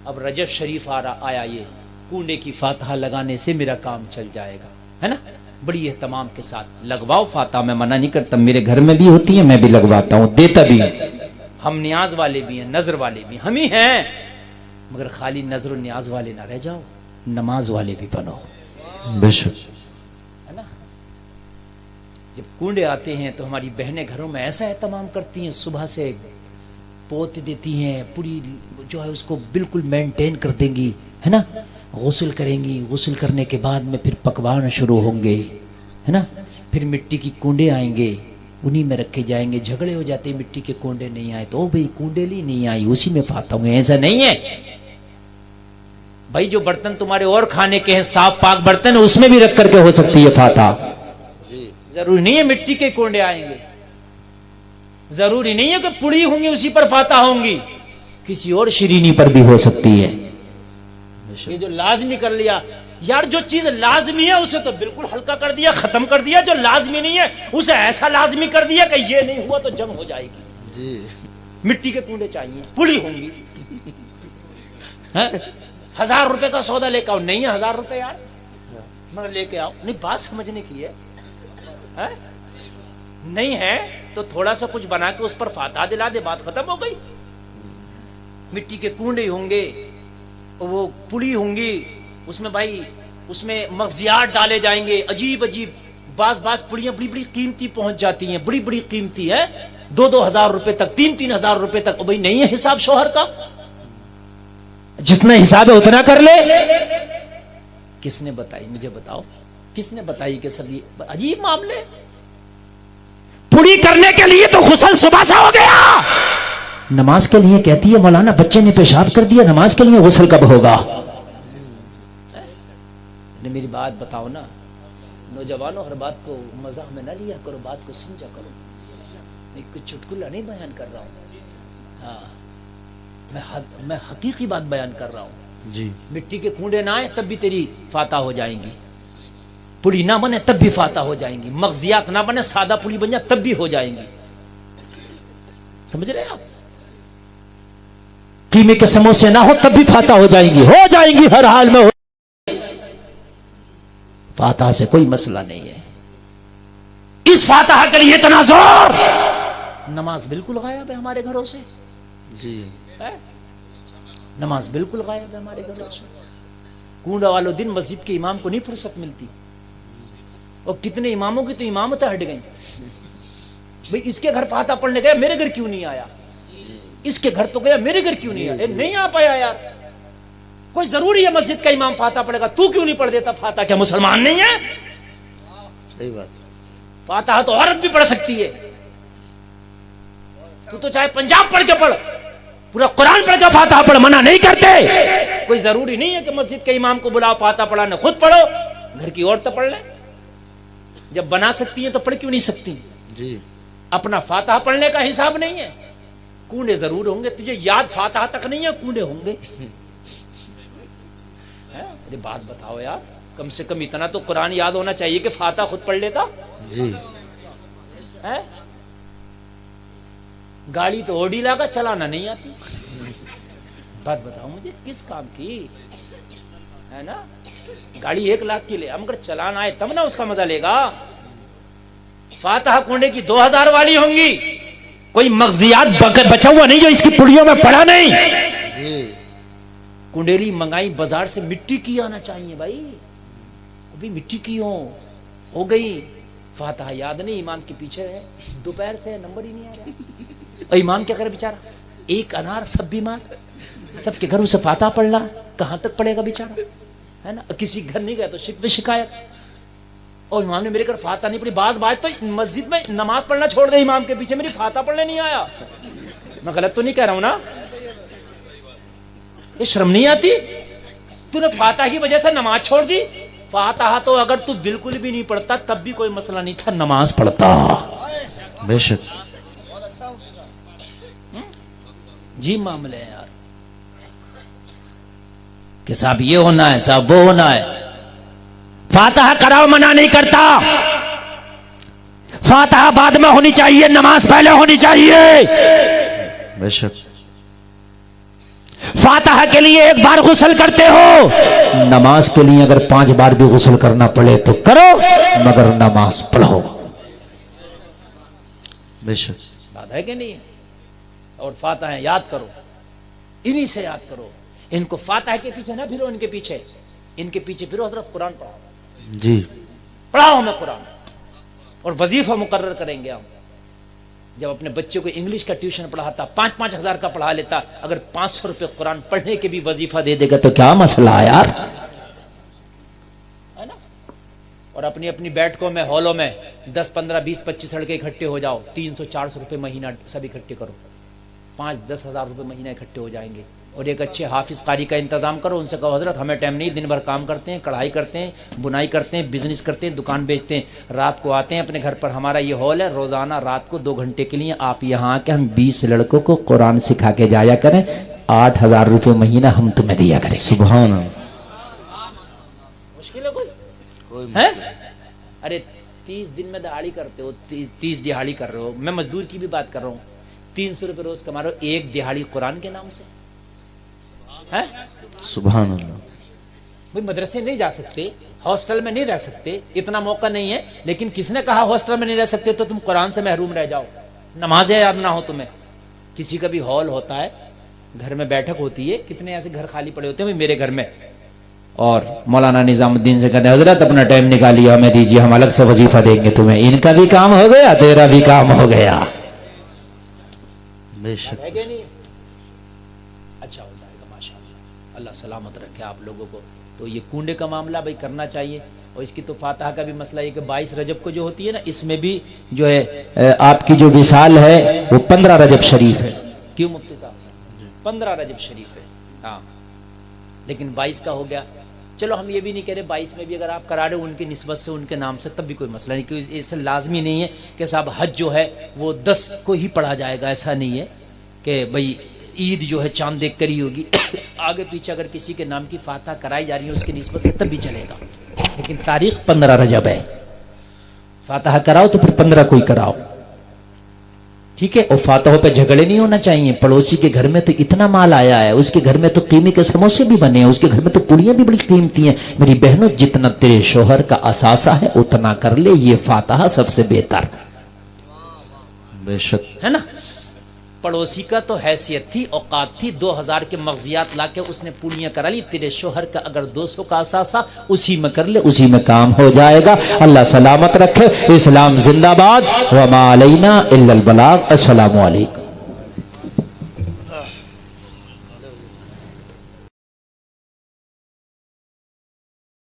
अब रजब शरीफ आया, ये कूंडे की फातहा लगाने से मेरा काम चल जाएगा, है ना। बड़ी एहतमाम के साथ लगवाओ फातहा, मैं मना नहीं करता, मेरे घर में भी होती है, मैं भी लगवाता हूँ, देता भी हूँ। हम नियाज वाले भी हैं, नजर वाले भी हम ही हैं, मगर खाली नजर नियाज वाले ना रह जाओ, नमाज वाले भी बनो। बेशक, है ना। जब कूंडे आते हैं तो हमारी बहनें घरों में ऐसा एहतमाम करती हैं, सुबह से पोत देती हैं, पूरी जो है उसको बिल्कुल मेंटेन कर देंगी, है ना। गुस्ल करेंगी, गुस्ल करने के बाद में फिर पकवान शुरू होंगे, है ना। फिर मिट्टी की कूंडे आएंगे, उन्हीं में रखे जाएंगे। झगड़े हो जाते, मिट्टी के कूंडे नहीं आए तो ओ भाई कूंडेली नहीं आई, उसी में फाता हुए। ऐसा नहीं है भाई, जो बर्तन तुम्हारे और खाने के हैं, साफ पाक बर्तन, उसमें भी रख करके हो सकती है फाता। जरूरी नहीं है मिट्टी के कूंडे आएंगे, जरूरी नहीं है कि पुड़ी होंगी उसी पर फाता होंगी, किसी और शिरीनी पर भी हो सकती है। ये जो लाजमी कर लिया यार, जो चीज लाजमी है उसे तो बिल्कुल हल्का कर दिया, खत्म कर दिया। जो लाजमी नहीं है उसे ऐसा लाजमी कर दिया कि ये नहीं हुआ तो जंग हो जाएगी जी। मिट्टी के कूंडे चाहिए, पुड़ी होंगी। 1000 रुपए का सौदा लेकर आओ, नहीं है 1000 रुपए यार, मगर लेके आओ। नहीं, बात समझने की है? नहीं है तो थोड़ा सा कुछ बना के उस पर फाता दिला दे, बात खत्म हो गई। मिट्टी के कूंडे होंगे, वो पुड़ी होंगी, उसमें भाई उसमें मगजियात डाले जाएंगे, अजीब अजीब। बास पुड़ियां बड़ी बड़ी कीमती पहुंच जाती हैं, बड़ी बड़ी कीमती है, 2-2 हजार रुपए तक, 3-3 हजार रुपए तक। भाई नहीं है हिसाब शोहर का, जितना हिसाब है उतना कर ले। किसने बताई, मुझे बताओ, किसने बताई कि सब ये अजीब मामले? पुड़ी करने के लिए तो गुस्ल सुबह से हो गया, नमाज के लिए कहती है मौलाना बच्चे ने पेशाब कर दिया, नमाज के लिए गुस्ल कब होगा? मेरी बात बताओ ना नौजवानों, हर बात को मजाक में ना लिया करो, बात को समझा करो। मैं कुछ चुटकुला नहीं बयान कर रहा हूँ, हाँ मैं हकीकी बात बयान कर रहा हूँ जी। मिट्टी के कूंडे ना आए तब भी तेरी फाता हो जाएंगी, पुड़ी ना बने तब भी फाता हो जाएंगी, मगजियात ना बने सादा पुड़ी बन जाए तब भी हो जाएंगी। समझ रहे आप? कीमे के समोसे ना हो तब भी फाता हो जाएंगी हर हाल में। फातहा से कोई मसला नहीं है। इस फातहा के लिए इतना जोर, नमाज बिल्कुल गायब है हमारे घरों से जी, है? नमाज बिल्कुल गायब है हमारे घरों से। कूंडा वालों दिन मस्जिद के इमाम को नहीं फुर्सत मिलती, और कितने इमामों की तो इमामतें हट गई। भाई इसके घर फातहा पढ़ने गया, मेरे घर क्यों नहीं आया? इसके घर तो गया, मेरे घर क्यों नहीं आया? नहीं आ पाया यार। कोई जरूरी है मस्जिद का इमाम फातहा पढ़ेगा, तू क्यों नहीं पढ़ देता फातहा? क्या मुसलमान नहीं है? सही बात। फातहा तो औरत भी पढ़ सकती है, तू तो चाहे पंजाब पढ़ के पढ़, पूरा कुरान पढ़ के फातहा पढ़, मना नहीं करते। कोई जरूरी नहीं है कि मस्जिद के इमाम को बुलाओ फातहा पढ़ाने, खुद पढ़ो, घर की औरतें पढ़ ले। जब बना सकती है तो पढ़ क्यों नहीं सकती जी? अपना फातहा पढ़ने का हिसाब नहीं है। कूंडे जरूर होंगे, तुझे याद फातहा तक नहीं है, कूंडे होंगे। अरे बात बताओ यार, कम से कम इतना तो कुरान याद होना चाहिए कि फातहा खुद पढ़ लेता जी। है? गाड़ी तो ओडीला का चलाना नहीं आती। बात बताओ मुझे, किस काम की है ना? गाड़ी 1 लाख की ले, मगर चलाना आए तब ना उसका मजा लेगा। फातहा कूंडे की 2000 वाली होंगी, कोई मगजियात बचा हुआ नहीं जो इसकी पुड़ियों में पड़ा नहीं जी। कुंडेली मंगाई बाजार से, मिट्टी की आना चाहिए भाई, अभी मिट्टी की हो गई। फातहा याद नहीं, इमाम के पीछे है, दोपहर से नंबर ही नहीं आ रहा। और इमाम क्या करे बेचारा, एक अनार, सब बीमार, सबके घरों से फातहा पढ़ना, कहां तक पढ़ेगा बेचारा, है ना? किसी घर नहीं गया तो शिकायत, और इमाम ने मेरे घर फातहा नहीं पढ़ी। बाज तो मस्जिद में नमाज पढ़ना छोड़ दे, इमाम के पीछे मेरी फातहा पढ़ने नहीं आया। मैं गलत तो नहीं कह रहा हूं ना? ये शर्म नहीं आती? तूने फातहा की वजह से नमाज छोड़ दी। फातहा तो अगर तू बिल्कुल भी नहीं पढ़ता तब भी कोई मसला नहीं था, नमाज पढ़ता। बेशक जी मामले हैं यार कि साहब ये होना है, साहब वो होना है। फातहा कराओ, मना नहीं करता, फातहा बाद में होनी चाहिए, नमाज पहले होनी चाहिए। बेशक फातहा फातिहा के लिए एक बार गुस्ल करते हो, नमाज के लिए अगर 5 बार भी गुस्ल करना पड़े तो करो, मगर नमाज पढ़ो। बेशक बात है कि नहीं है? और फातिहा याद करो, इन्हीं से याद करो। इनको फातिहा के पीछे ना फिरो, इनके पीछे, इनके पीछे फिरो, हजरत कुरान पढ़ाओ जी, पढ़ाओ हमें कुरान। और वजीफा मुकर्रर करेंगे हम। जब अपने बच्चे को इंग्लिश का ट्यूशन पढ़ाता, 5-5 हजार का पढ़ा लेता, अगर 500 रुपए कुरान पढ़ने के भी वजीफा दे देगा तो क्या मसला है यार, है ना? और अपनी अपनी बैठकों में, हॉलों में 10, 15, 20, 25 लड़के इकट्ठे हो जाओ, 300-400 रुपए महीना सब इकट्ठे करो, 5-10 हजार रुपए महीना इकट्ठे हो जाएंगे। और एक अच्छे हाफिज कारी का इंतजाम करो, उनसे कहो हजरत हमें टाइम नहीं, दिन भर काम करते हैं, कढ़ाई करते हैं, बुनाई करते हैं, बिजनेस करते हैं, दुकान बेचते हैं, रात को आते हैं अपने घर पर, हमारा ये हॉल है, रोजाना रात को 2 घंटे के लिए आप यहाँ आके हम 20 लड़कों को कुरान सिखा के जाया करें, 8,000 रुपये महीना हम तुम्हें दिया करें। सुभान अल्लाह। मुश्किल है कोई है? अरे 30 दिन में दिहाड़ी करते हो, 30 दिहाड़ी कर रहे हो, मैं मजदूर की भी बात कर रहा हूँ, 300 रुपये रोज कमा रहे हो, एक दिहाड़ी कुरान के नाम से है? सुभान अल्लाह। भाई मदरसे नहीं जा सकते, हॉस्टल में नहीं रह सकते, इतना मौका नहीं है, लेकिन किसने कहा हॉस्टल में नहीं रह सकते? तो तुम कुरान से महरूम रह जाओ, नमाजें याद ना हो तुम्हें। किसी का भी हॉल होता है, घर में बैठक होती है, कितने ऐसे घर खाली पड़े होते हैं, भाई मेरे घर में, और मौलाना निजामुद्दीन से कहते हैं हजरत अपना टाइम निकालिए, हमें दीजिए, हम अलग से वजीफा देंगे तुम्हें। इनका भी काम हो गया, तेरा भी काम हो गया। बेशक है कि नहीं? अच्छा हो जाएगा माशाअल्लाह, अल्लाह सलामत रखे आप लोगों को। तो ये कूंडे का मामला भाई करना चाहिए। और इसकी तो फातिहा का भी मसला है कि 22 रजब को जो होती है ना, इसमें भी जो है आपकी जो विसाल है वो 15 रजब शरीफ है। क्यों मुफ्ती साहब? 15 रजब शरीफ है, हाँ, लेकिन 22 का हो गया। चलो हम ये भी नहीं कह रहे 22 में भी अगर आप करा रहे हो उनकी निस्बत से, उनके नाम से, तब भी कोई मसला नहीं, क्योंकि इससे लाजमी नहीं है कि साहब हज जो है वो 10 को ही पढ़ा जाएगा, ऐसा नहीं है कि भाई ईद जो है चांद देख कर ही होगी। आगे पीछे अगर किसी के नाम की फातिहा कराई जा रही है उसकी निस्बत से तब भी चलेगा, लेकिन तारीख 15 रजब है। फातिहा कराओ तो फिर 15 को ही कराओ, ठीक है? और फातिहा पे झगड़े नहीं होना चाहिए। पड़ोसी के घर में तो इतना माल आया है, उसके घर में तो कीमे के समोसे भी बने हैं, उसके घर में तो पूड़ियां भी बड़ी कीमती हैं। मेरी बहनों, जितना तेरे शोहर का असासा है उतना कर ले, ये फातिहा सबसे बेहतर। बेशक है ना? पड़ोसी का तो हैसियत थी, औकात थी, 2000 के मगजियात लाके उसने पूड़ियां करा ली। तेरे शोहर का अगर 200 का असासा, उसी में कर ले, उसी में काम हो जाएगा। अल्लाह सलामत रखे। इस्लाम जिंदाबाद। व मा अलैना इल्लल बलाग। अस्सलामु अलैकुम।